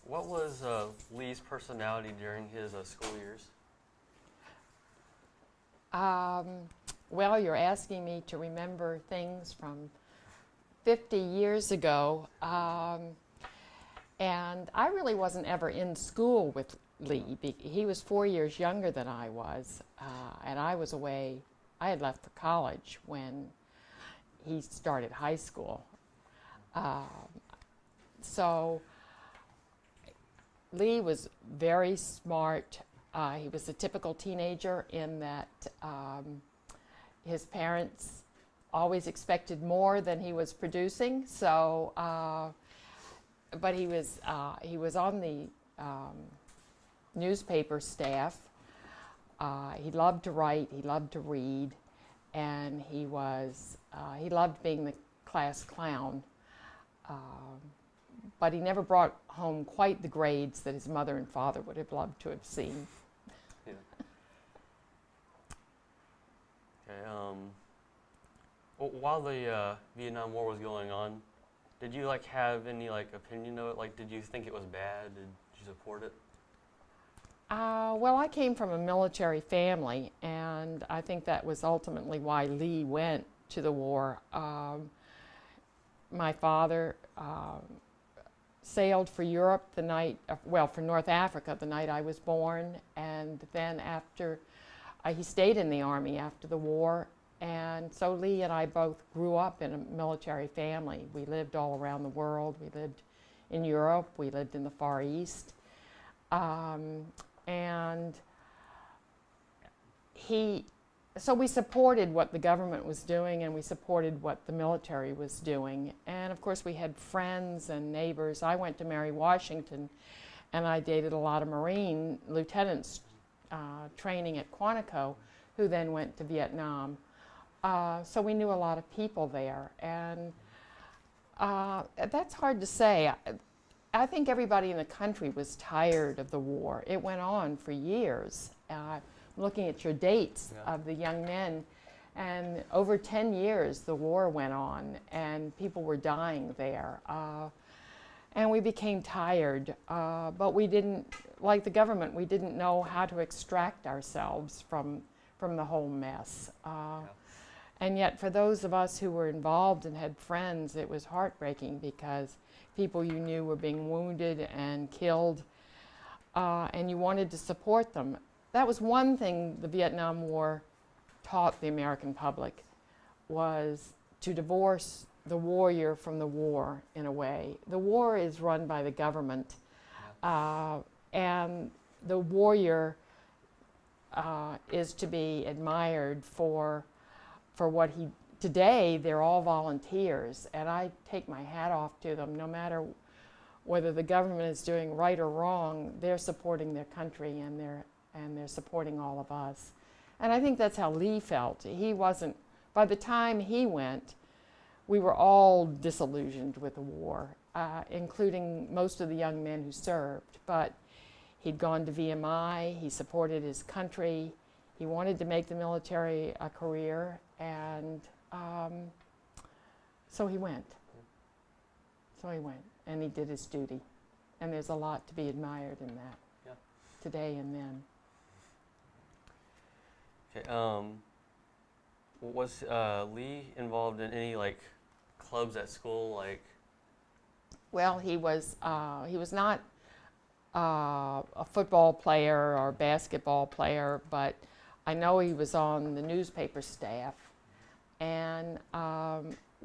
What was Lee's personality during his school years? Well, you're asking me to remember things from 50 years ago, and I really wasn't ever in school with Lee. He was 4 years younger than I was, and I was away. I had left for college when he started high school. So Lee was very smart. He was a typical teenager in that his parents always expected more than he was producing. So, but he was on the newspaper staff. He loved to write. He loved to read, and he loved being the class clown. But he never brought home quite the grades that his mother and father would have loved to have seen. Yeah. Okay. While the Vietnam War was going on, did you have any opinion of it? Did you think it was bad? Did you support it? Well, I came from a military family, and I think that was ultimately why Lee went to the war. My father sailed for Europe for North Africa the night I was born, and then after, he stayed in the Army after the war, and so Lee and I both grew up in a military family. We lived all around the world. We lived in Europe. We lived in the Far East. So we supported what the government was doing, and we supported what the military was doing. And of course we had friends and neighbors. I went to Mary Washington, and I dated a lot of Marine lieutenants training at Quantico, who then went to Vietnam. So we knew a lot of people there, and that's hard to say. I think everybody in the country was tired of the war. It went on for years. Looking at your dates of the young men, and over 10 years the war went on, and people were dying there. And we became tired, but we didn't, like the government, we didn't know how to extract ourselves from the whole mess. And yet for those of us who were involved and had friends, it was heartbreaking because people you knew were being wounded and killed, and you wanted to support them. That was one thing the Vietnam War taught the American public, was to divorce the warrior from the war in a way. The war is run by the government, and the warrior is to be admired for what he, today they're all volunteers, and I take my hat off to them. No matter whether the government is doing right or wrong, they're supporting their country, and they're supporting all of us. And I think that's how Lee felt. He wasn't, by the time he went, we were all disillusioned with the war, including most of the young men who served. But he'd gone to VMI, he supported his country, he wanted to make the military a career, and so he went. And he did his duty. And there's a lot to be admired in that, today and then. Okay. Was Lee involved in any clubs at school? Well, he was not a football player or basketball player, but I know he was on the newspaper staff. And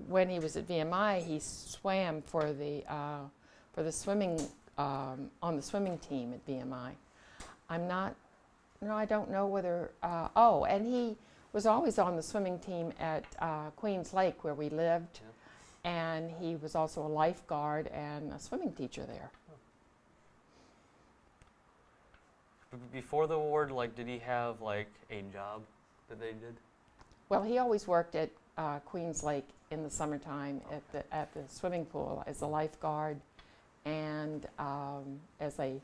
when he was at VMI, he swam for the swimming on the swimming team at VMI. I don't know whether. And he was always on the swimming team at Queens Lake, where we lived, and he was also a lifeguard and a swimming teacher there. Before the war, did he have a job that they did? Well, he always worked at Queens Lake in the summertime at the swimming pool as a lifeguard and as a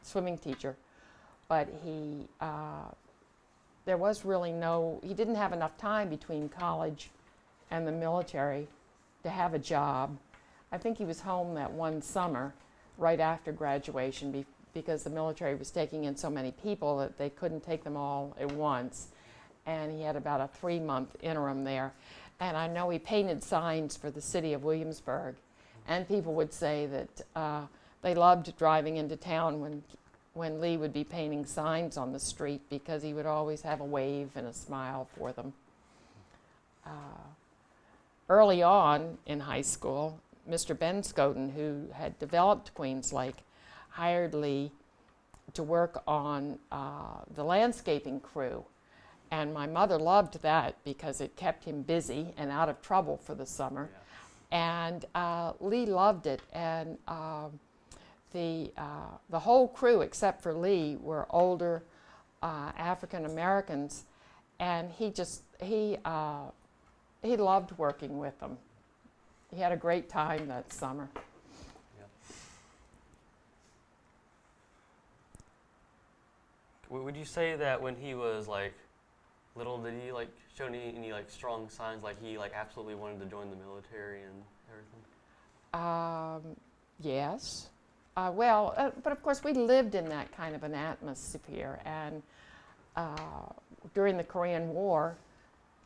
swimming teacher. But there was really he didn't have enough time between college and the military to have a job. I think he was home that one summer, right after graduation because the military was taking in so many people that they couldn't take them all at once. And he had about a 3-month interim there. And I know he painted signs for the city of Williamsburg. And people would say that they loved driving into town when Lee would be painting signs on the street because he would always have a wave and a smile for them. Early on in high school, Mr. Ben Scoten, who had developed Queens Lake, hired Lee to work on the landscaping crew. And my mother loved that because it kept him busy and out of trouble for the summer. Yeah. And Lee loved it. And the whole crew, except for Lee, were older African Americans. And he loved working with them. He had a great time that summer. Would you say that when he was like little, did he like show any like strong signs like he like absolutely wanted to join the military and everything? Yes. But of course we lived in that kind of an atmosphere, and during the Korean War,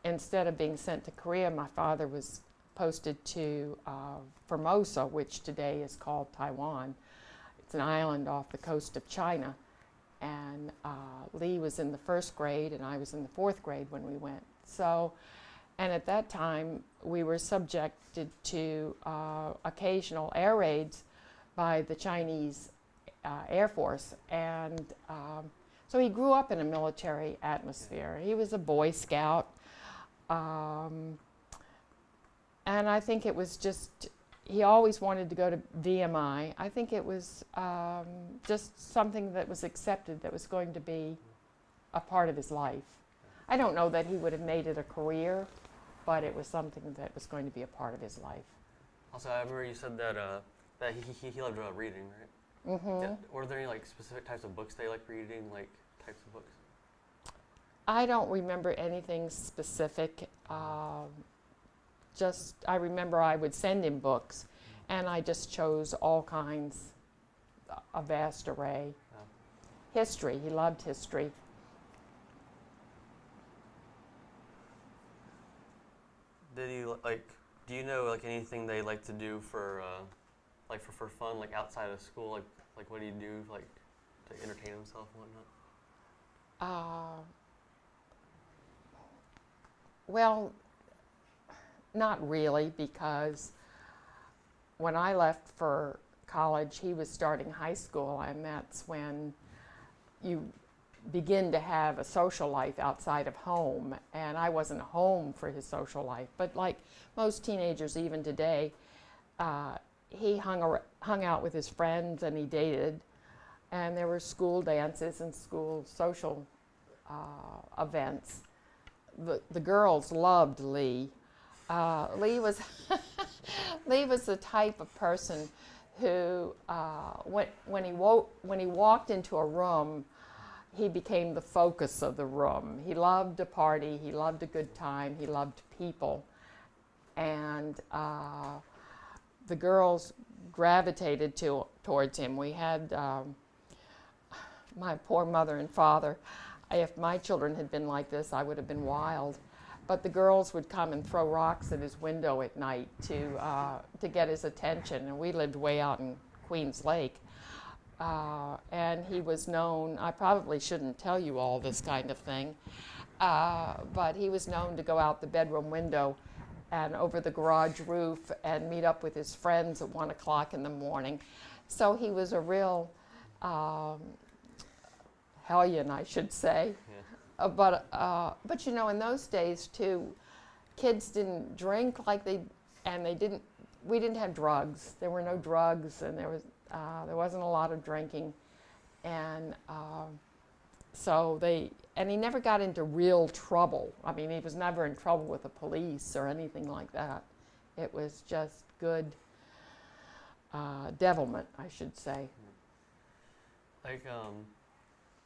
instead of being sent to Korea, my father was posted to Formosa, which today is called Taiwan. It's an island off the coast of China. And Lee was in the 1st grade and I was in the 4th grade when we went. So, and at that time we were subjected to occasional air raids by the Chinese Air Force. And so he grew up in a military atmosphere. He was a Boy Scout. And I think it was just, he always wanted to go to VMI. I think it was just something that was accepted, that was going to be a part of his life. I don't know that he would have made it a career, but it was something that was going to be a part of his life. Also, I remember you said that that he loved reading, right? Mm-hmm. Yeah. Were there any like specific types of books they liked reading, like types of books? I don't remember anything specific. I remember I would send him books, and I just chose all kinds, a vast array. Yeah. History, he loved history. Did he like? Do you know like anything they like to do for fun, like outside of school? Like what do you do like to entertain himself and whatnot? Well, not really, because when I left for college, he was starting high school, and that's when you begin to have a social life outside of home. And I wasn't home for his social life, but like most teenagers even today, he hung out with his friends and he dated, and there were school dances and school social events. The girls loved Lee. Lee was Lee was the type of person who, when he walked into a room, he became the focus of the room. He loved a party. He loved a good time. He loved people, and the girls gravitated towards him. We had my poor mother and father. If my children had been like this, I would have been wild. But the girls would come and throw rocks at his window at night to get his attention. And we lived way out in Queens Lake. And he was known, I probably shouldn't tell you all this kind of thing, but he was known to go out the bedroom window and over the garage roof and meet up with his friends at 1 o'clock in the morning. So he was a real hellion, I should say. Yeah. But you know, in those days too, kids didn't drink like we didn't have drugs. There were no drugs, and there wasn't a lot of drinking, and and he never got into real trouble. I mean, he was never in trouble with the police or anything like that. It was just good devilment, I should say. Like,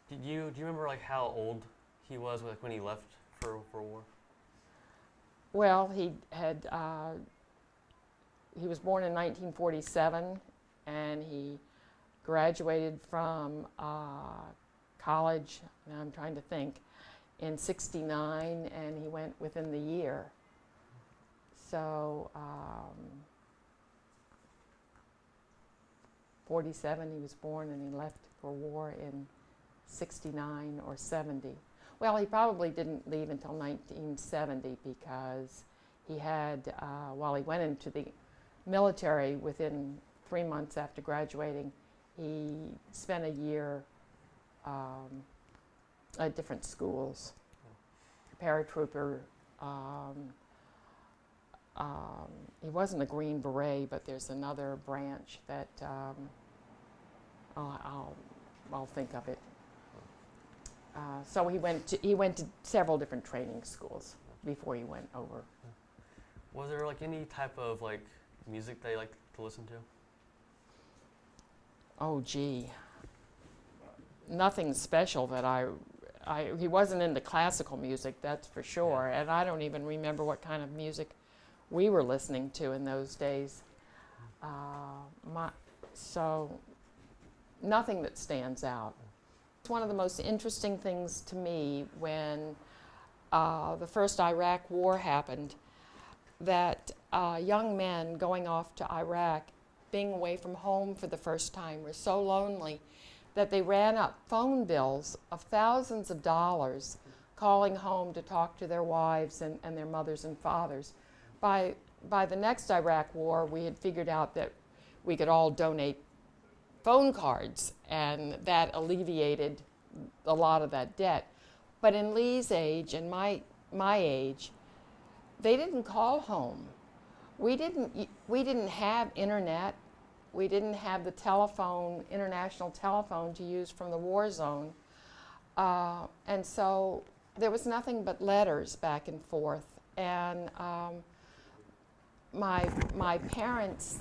do you remember like how old he was when he left for war? Well, he was born in 1947, and he graduated from college, now I'm trying to think, in '69, and he went within the year. So, 47 he was born, and he left for war in '69 or '70. Well, he probably didn't leave until 1970 because he had, while he went into the military within 3 months after graduating, he spent a year at different schools, paratrooper. He wasn't a Green Beret, but there's another branch that I'll think of it. So he went to several different training schools before he went over. Was there like any type of like music that you like to listen to? Oh, gee. Nothing special that he wasn't into classical music, that's for sure. Yeah. And I don't even remember what kind of music we were listening to in those days. So nothing that stands out. It's one of the most interesting things to me when the first Iraq War happened, that young men going off to Iraq, being away from home for the first time, were so lonely that they ran up phone bills of thousands of dollars calling home to talk to their wives and their mothers and fathers. By the next Iraq War, we had figured out that we could all donate phone cards, and that alleviated a lot of that debt. But in Lee's age and my age, they didn't call home. We didn't have internet. We didn't have the telephone, international telephone to use from the war zone. And so there was nothing but letters back and forth. And my parents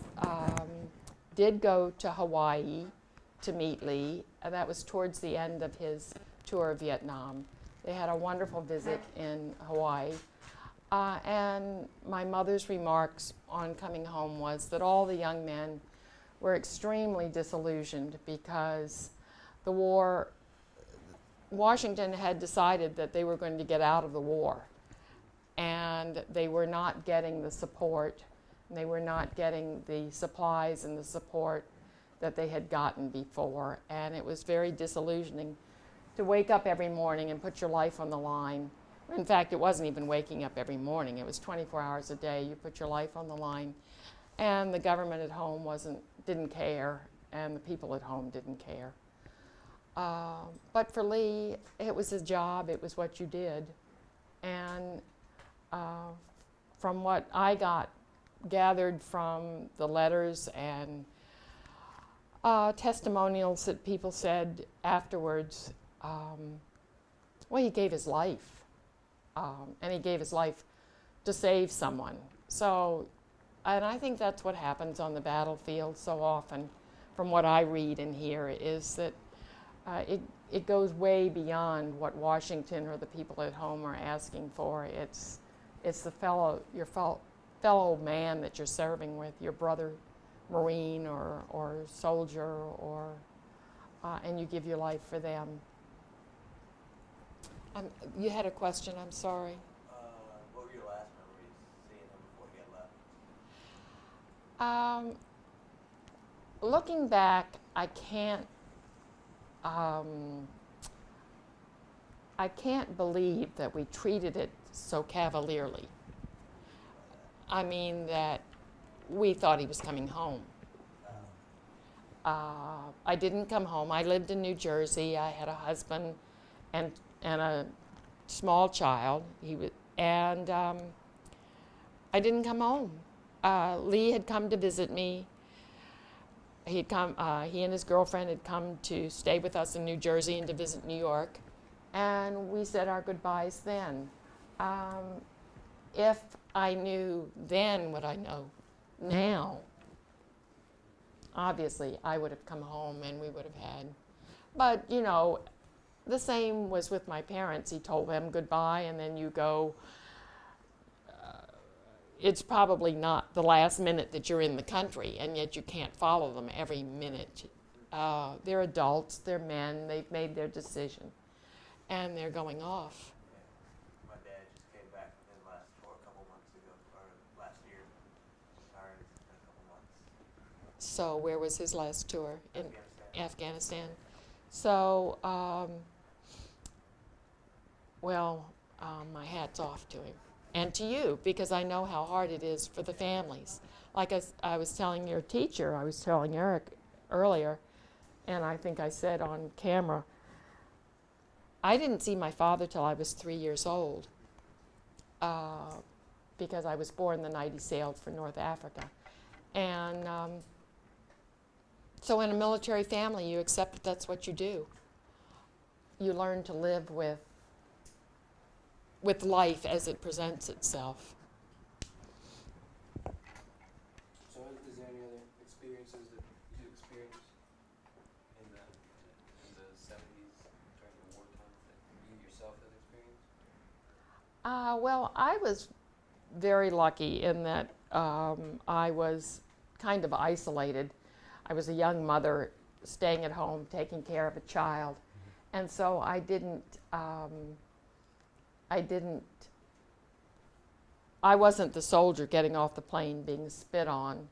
did go to Hawaii to meet Lee. That was towards the end of his tour of Vietnam. They had a wonderful visit in Hawaii. And my mother's remarks on coming home was that all the young men were extremely disillusioned because the war, Washington had decided that they were going to get out of the war, and they were not getting the support, and they were not getting the supplies and the support that they had gotten before, and it was very disillusioning to wake up every morning and put your life on the line. In fact, it wasn't even waking up every morning. It was 24 hours a day. You put your life on the line, and the government at home didn't care, and the people at home didn't care. But for Lee, it was his job. It was what you did. And from what I gathered from the letters and testimonials that people said afterwards, well, he gave his life. And he gave his life to save someone. So, and I think that's what happens on the battlefield so often, from what I read and hear, is that it goes way beyond what Washington or the people at home are asking for. It's your fellow man that you're serving with, your brother Marine or soldier, or and you give your life for them. You had a question, I'm sorry. What were your last memories seeing him before he had left? Looking back, I can't believe that we treated it so cavalierly. I mean, that we thought he was coming home. I didn't come home. I lived in New Jersey. I had a husband and a small child. I didn't come home. Lee had come to visit me. He and his girlfriend had come to stay with us in New Jersey and to visit New York, and we said our goodbyes then. If I knew then what I know now, obviously I would have come home and we would have had. But, you know, the same was with my parents. He told them goodbye, and then you go. It's probably not the last minute that you're in the country, and yet you can't follow them every minute they're adults, they're men, they've made their decision, and they're going off. Yeah. My dad just came back from his last tour a couple months ago, or last year. Retired in a couple months. So where was his last tour? In Afghanistan. Afghanistan. So, my hat's off to him. And to you, because I know how hard it is for the families. Like I was telling your teacher, I was telling Eric earlier, and I think I said on camera, I didn't see my father till I was 3 years old, because I was born the night he sailed for North Africa. And so in a military family, you accept that that's what you do. You learn to live with life as it presents itself. So is there any other experiences that you experienced in the 70s during the wartime that you yourself have experienced? Well, I was very lucky in that I was kind of isolated. I was a young mother staying at home, taking care of a child. And so I wasn't the soldier getting off the plane being spit on.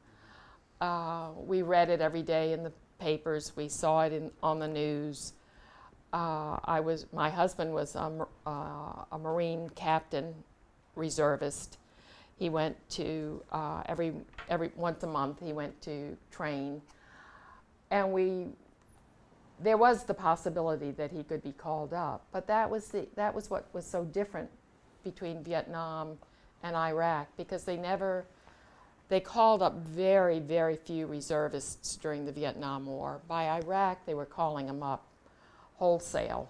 We read it every day in the papers. We saw it on the news. My husband was a Marine captain, reservist. He went to every once a month. He went to train, and there was the possibility that he could be called up, but that was what was so different between Vietnam and Iraq, because they called up very, very few reservists during the Vietnam War. By Iraq, they were calling them up wholesale.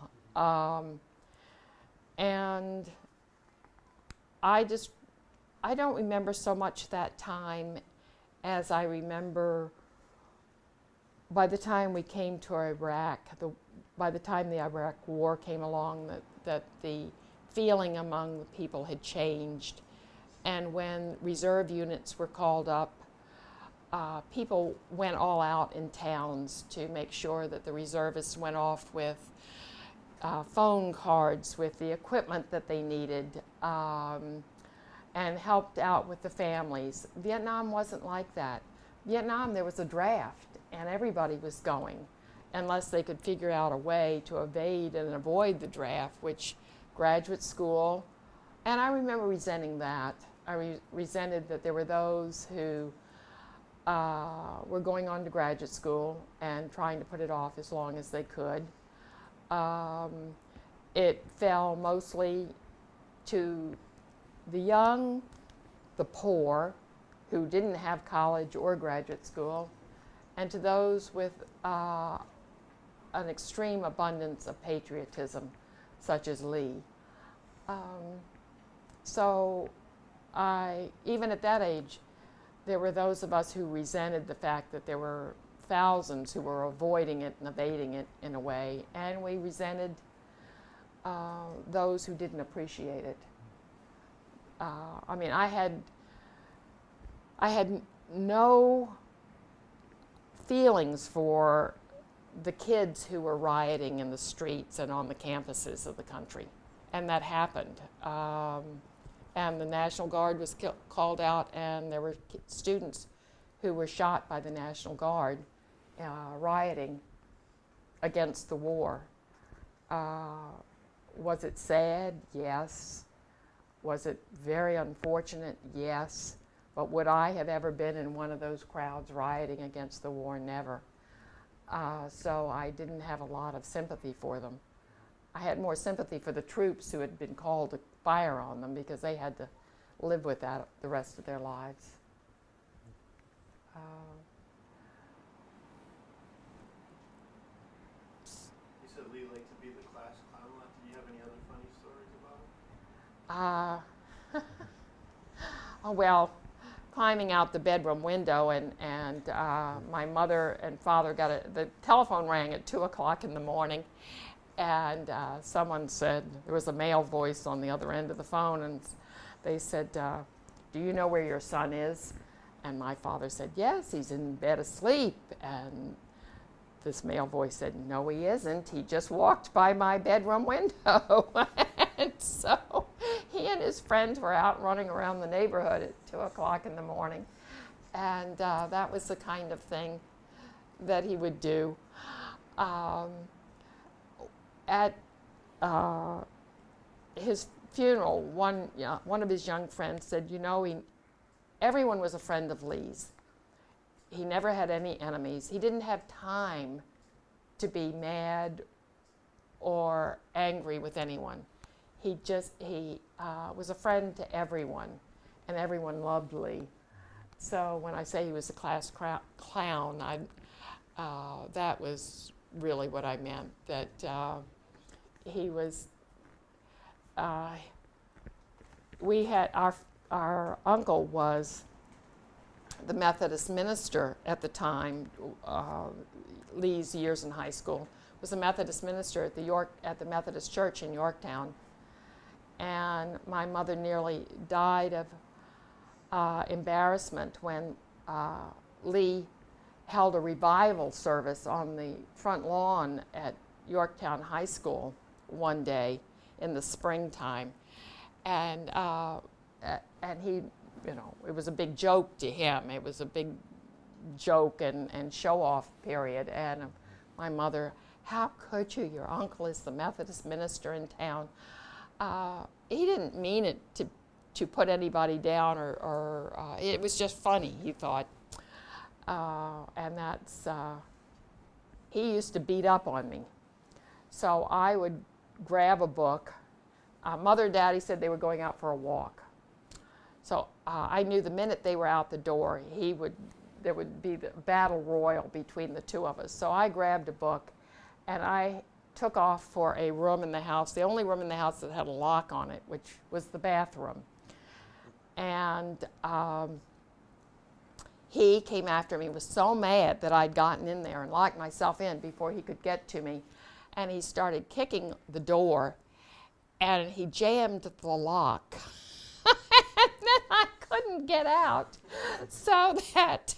And I don't remember so much that time as I remember by the time we came to Iraq, by the time the Iraq War came along, that the feeling among the people had changed. And when reserve units were called up, people went all out in towns to make sure that the reservists went off with phone cards, with the equipment that they needed, and helped out with the families. Vietnam wasn't like that. Vietnam, there was a draft, and everybody was going, unless they could figure out a way to evade and avoid the draft, which graduate school, and I remember resenting that. I resented that there were those who were going on to graduate school and trying to put it off as long as they could. It fell mostly to the young, the poor, who didn't have college or graduate school, and to those with an extreme abundance of patriotism, such as Lee. So even at that age, there were those of us who resented the fact that there were thousands who were avoiding it and evading it in a way, and we resented those who didn't appreciate it. I mean, I had no feelings for the kids who were rioting in the streets and on the campuses of the country, and that happened. And the National Guard was called out, and there were students who were shot by the National Guard rioting against the war. Was it sad? Yes. Was it very unfortunate? Yes. But would I have ever been in one of those crowds rioting against the war? Never. So I didn't have a lot of sympathy for them. I had more sympathy for the troops who had been called to fire on them, because they had to live with that the rest of their lives. You said Lee liked to be the class clown a lot. Do you have any other funny stories about him? Oh, well, climbing out the bedroom window, and my mother and father the telephone rang at 2 o'clock in the morning, and someone said, there was a male voice on the other end of the phone, and they said, do you know where your son is? And my father said, yes, he's in bed asleep. And this male voice said, "No, he isn't. He just walked by my bedroom window." And so he and his friends were out running around the neighborhood at 2 o'clock in the morning. And that was the kind of thing that he would do. At his funeral, one of his young friends said, everyone was a friend of Lee's. He never had any enemies. He didn't have time to be mad or angry with anyone. He was a friend to everyone, and everyone loved Lee. So when I say he was a class clown, that was really what I meant, that he was, we had, our uncle was the Methodist minister at the time. Lee's years in high school was a Methodist minister at the Methodist Church in Yorktown, and my mother nearly died of embarrassment when Lee held a revival service on the front lawn at Yorktown High School one day in the springtime, and he, it was a big joke to him. It was a big joke and show-off period. And my mother, "How could you? Your uncle is the Methodist minister in town." He didn't mean it to put anybody down, or it was just funny, he thought. And that's, he used to beat up on me. So I would grab a book. Mother and Daddy said they were going out for a walk. So I knew the minute they were out the door, there would be the battle royal between the two of us. So I grabbed a book, and I took off for a room in the house, the only room in the house that had a lock on it, which was the bathroom. And he came after me, was so mad that I'd gotten in there and locked myself in before he could get to me. And he started kicking the door, and he jammed the lock. And then I couldn't get out. So that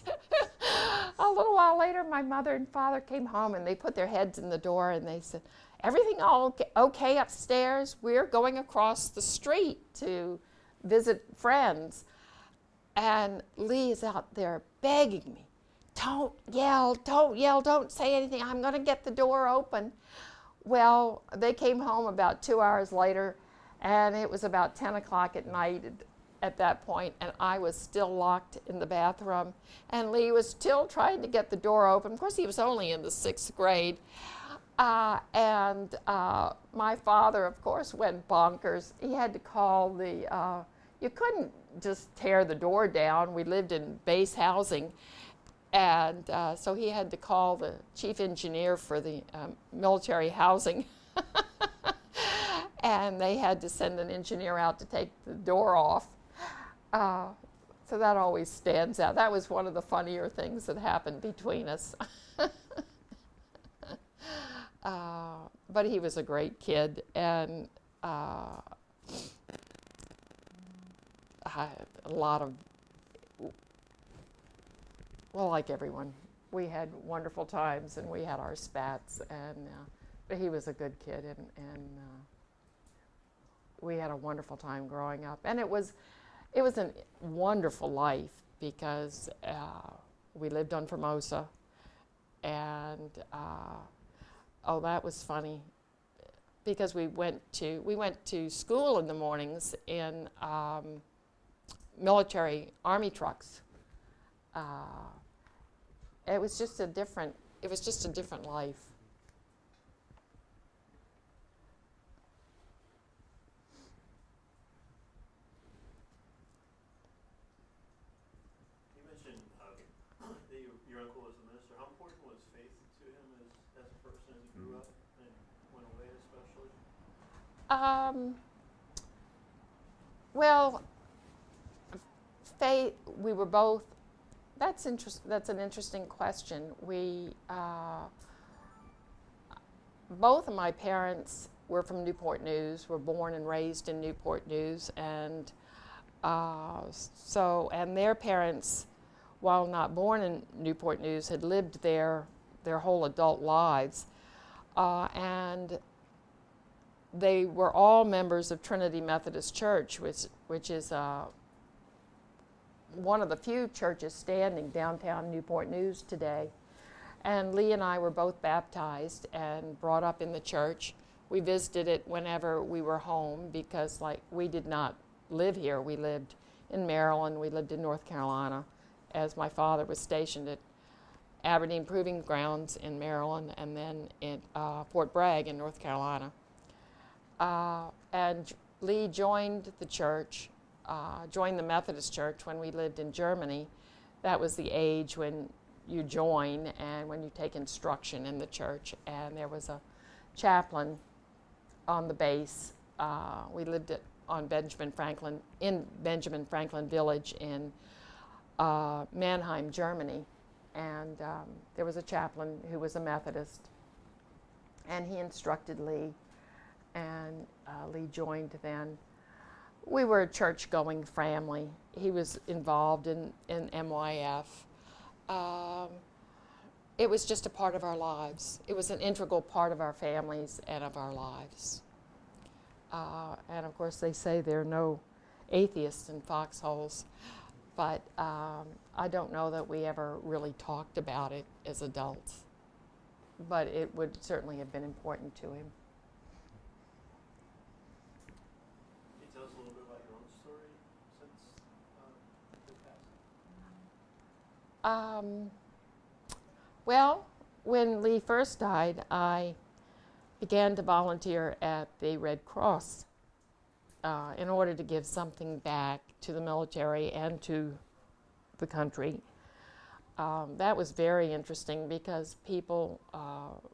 a little while later, my mother and father came home, and they put their heads in the door, and they said, "Everything all okay upstairs? We're going across the street to visit friends." And Lee is out there begging me, don't yell, don't say anything. I'm going to get the door open." Well, they came home about 2 hours later, and it was about 10 o'clock at night at that point, and I was still locked in the bathroom, and Lee was still trying to get the door open. Of course, he was only in the 6th grade. And my father, of course, went bonkers. He had to call you couldn't just tear the door down. We lived in base housing. And so he had to call the chief engineer for the military housing. And they had to send an engineer out to take the door off. So that always stands out. That was one of the funnier things that happened between us. But he was a great kid, and a lot of, well, like everyone, we had wonderful times, and we had our spats, and but he was a good kid, and we had a wonderful time growing up. And it was a wonderful life, because we lived on Formosa, and that was funny, because we went to school in the mornings in military army trucks. It was just a different life. You mentioned that your uncle was a minister. How important was faith to him as a person as he grew up and went away, especially? Well, faith, we were both, that's an interesting question. We, both of my parents were from Newport News, were born and raised in Newport News, and and their parents, while not born in Newport News, had lived there their whole adult lives. And they were all members of Trinity Methodist Church, which is one of the few churches standing downtown Newport News today. And Lee and I were both baptized and brought up in the church. We visited it whenever we were home because, like, we did not live here. We lived in Maryland. We lived in North Carolina, as my father was stationed at Aberdeen Proving Grounds in Maryland and then in Fort Bragg in North Carolina. And Lee joined the church, joined the Methodist Church when we lived in Germany. That was the age when you join and when you take instruction in the church. And there was a chaplain on the base. We lived in Benjamin Franklin Village in Mannheim, Germany. And there was a chaplain who was a Methodist. And he instructed Lee. And Lee joined then. We were a church-going family. He was involved in MYF. It was just a part of our lives. It was an integral part of our families and of our lives. And of course, they say there are no atheists in foxholes, but I don't know that we ever really talked about it as adults. But it would certainly have been important to him. Can you tell us a little bit about your own story since his passing? Well, when Lee first died, I began to volunteer at the Red Cross in order to give something back to the military and to the country. That was very interesting because people,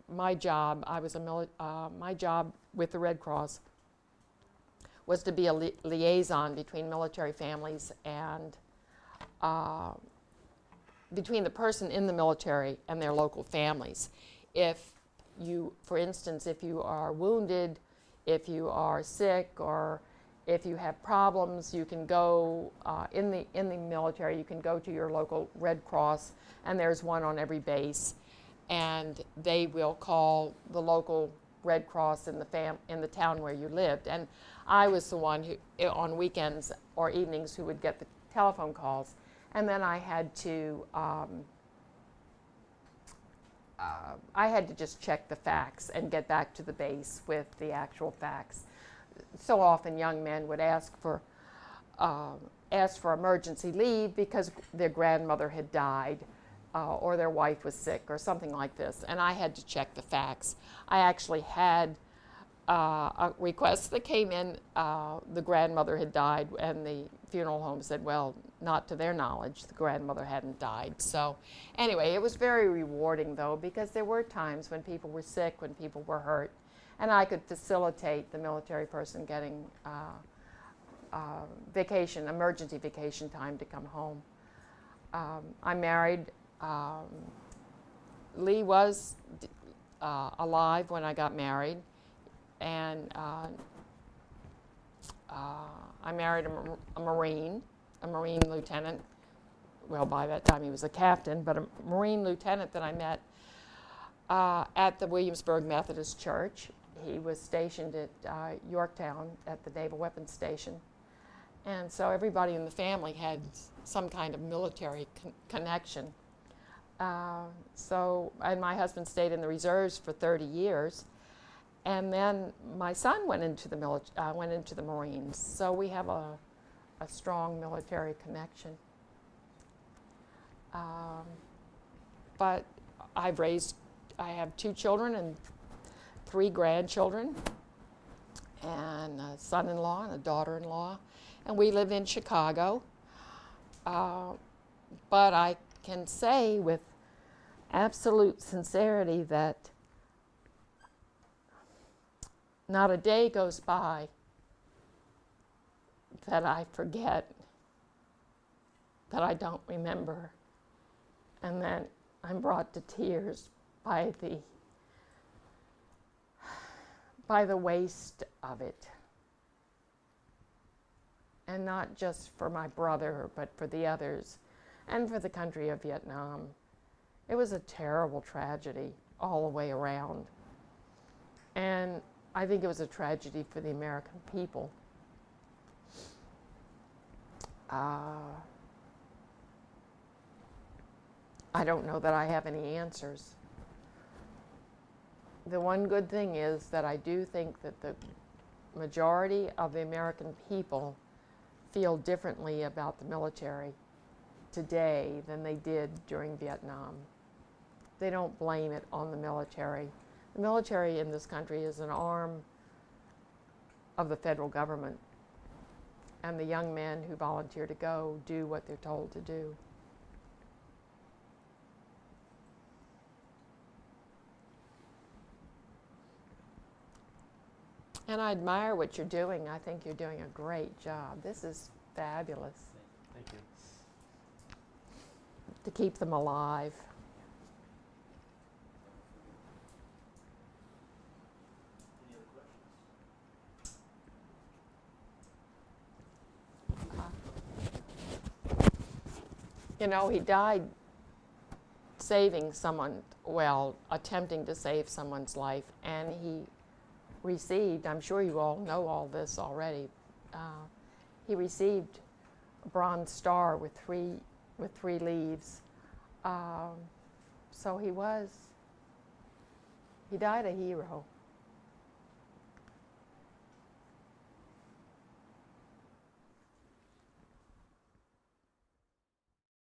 my job with the Red Cross was to be a liaison between military families and between the person in the military and their local families. If you, for instance, if you are wounded, if you are sick, or if you have problems, you can go in the military. You can go to your local Red Cross, and there's one on every base, and they will call the local Red Cross in the town where you lived. And I was the one who, on weekends or evenings, who would get the telephone calls, and then I had to just check the facts and get back to the base with the actual facts. So often young men would ask for emergency leave because their grandmother had died or their wife was sick or something like this, and I had to check the facts. I actually had a request that came in. The grandmother had died, and the funeral home said, well, not to their knowledge, the grandmother hadn't died. So anyway, it was very rewarding, though, because there were times when people were sick, when people were hurt, and I could facilitate the military person getting emergency vacation time to come home. I'm married. Lee was alive when I got married, and I married a Marine lieutenant. Well, by that time he was a captain, but a Marine lieutenant that I met at the Williamsburg Methodist Church. He was stationed at Yorktown at the Naval Weapons Station. And so everybody in the family had some kind of military connection. And my husband stayed in the reserves for 30 years. And then my son went into the Marines. So we have a strong military connection. But I have 2 children and 3 grandchildren, and a son-in-law and a daughter-in-law, and we live in Chicago. But I can say with absolute sincerity that not a day goes by that I forget, that I don't remember, and that I'm brought to tears by the waste of it. And not just for my brother, but for the others, and for the country of Vietnam. It was a terrible tragedy all the way around. And I think it was a tragedy for the American people. I don't know that I have any answers. The one good thing is that I do think that the majority of the American people feel differently about the military today than they did during Vietnam. They don't blame it on the military. The military in this country is an arm of the federal government, and the young men who volunteer to go do what they're told to do. And I admire what you're doing. I think you're doing a great job. This is fabulous Thank you. to keep them alive. Any other questions? You know, he died saving someone, well, attempting to save someone's life, and he received, I'm sure you all know all this already, he received a Bronze Star with three leaves. So he died a hero.